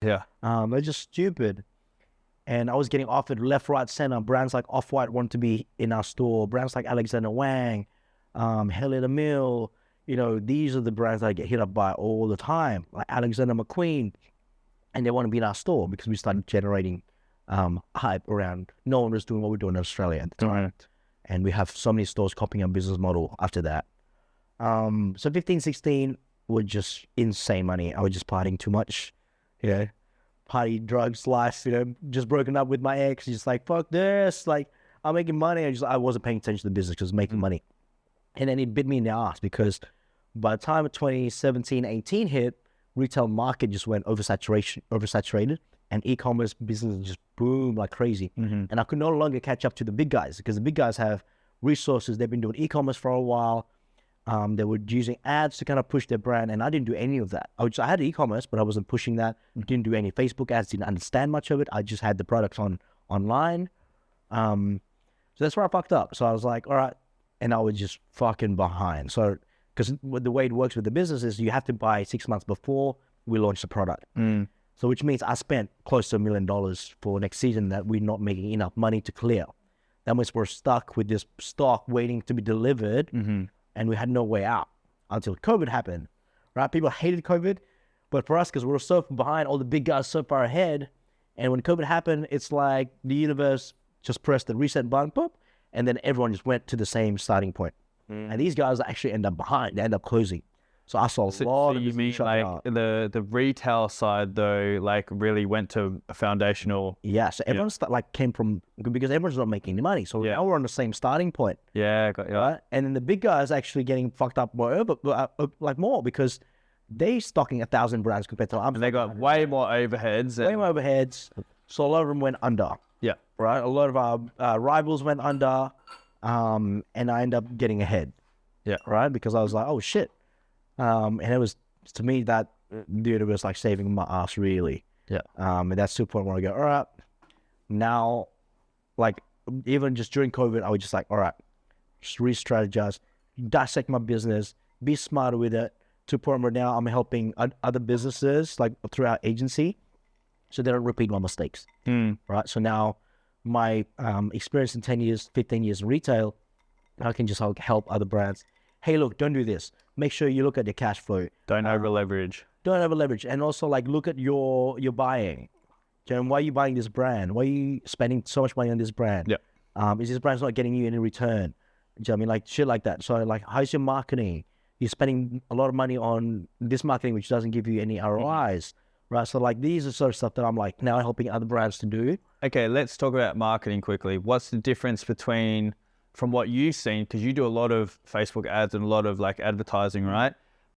Yeah. They're just stupid. And I was getting offered left, right, center. Brands like Off-White wanted to be in our store. Brands like Alexander Wang, Helena Mill. You know, these are the brands that I get hit up by all the time, like Alexander McQueen. And they want to be in our store because we started generating hype around no one was doing what we're doing in Australia at the time. Right. And we have so many stores copying our business model after that. So 15, 16 were just insane money. I was just partying too much, you know, party, drugs, life, you know, just broken up with my ex, just like, fuck this, like, I'm making money. I wasn't paying attention to the business, just making money. And then it bit me in the ass because by the time of 2017, 18 hit, retail market just went oversaturated, and e-commerce business just boomed like crazy. And I could no longer catch up to the big guys because the big guys have resources. They've been doing e-commerce for a while. They were using ads to kind of push their brand, and I didn't do any of that. I had e-commerce, but I wasn't pushing that. Didn't do any Facebook ads, didn't understand much of it. I just had the products online. So that's where I fucked up. So I was like, all right, and I was just fucking behind. So because the way it works with the business is you have to buy 6 months before we launch the product. So which means I spent close to $1 million for next season that we're not making enough money to clear. That means we're stuck with this stock waiting to be delivered, and we had no way out until COVID happened, right? People hated COVID, but for us, because we were so behind, all the big guys so far ahead, and when COVID happened, it's like the universe just pressed the reset button, boop, and then everyone just went to the same starting point. And these guys actually end up behind, they end up closing. So I saw a lot of you mean like the retail side though, like really went to a foundational. Yeah, so everyone's came from, because everyone's not making any money. So now we're on the same starting point. Yeah, got you. Right? And then the big guys actually getting fucked up more because they stocking 1,000 brands compared to and they got way more overheads. So a lot of them went under. Yeah. Right? A lot of our rivals went under, and I ended up getting ahead. Yeah. Right? Because I was like, oh shit. And it was, to me, that, dude, it was like saving my ass, really. Yeah. And that's to the point where I go, all right, now, like, even just during COVID, I was just like, all right, just re-strategize, dissect my business, be smarter with it, to the point where now I'm helping other businesses, like, through our agency, so they don't repeat my mistakes, right? So now, my experience in 10 years, 15 years in retail, I can just help other brands. Hey, look, don't do this. Make sure you look at your cash flow. Don't over leverage. Don't over leverage. And also, like, look at your buying. Jen, why are you buying this brand? Why are you spending so much money on this brand? Yeah. Is this brand not getting you any return? Do you know what I mean? Like, shit like that. So, like, how's your marketing? You're spending a lot of money on this marketing, which doesn't give you any ROIs, right? So, like, these are sort of stuff that I'm, like, now helping other brands to do. Okay, let's talk about marketing quickly. What's the difference between, from what you've seen, because you do a lot of Facebook ads and a lot of, like, advertising, right?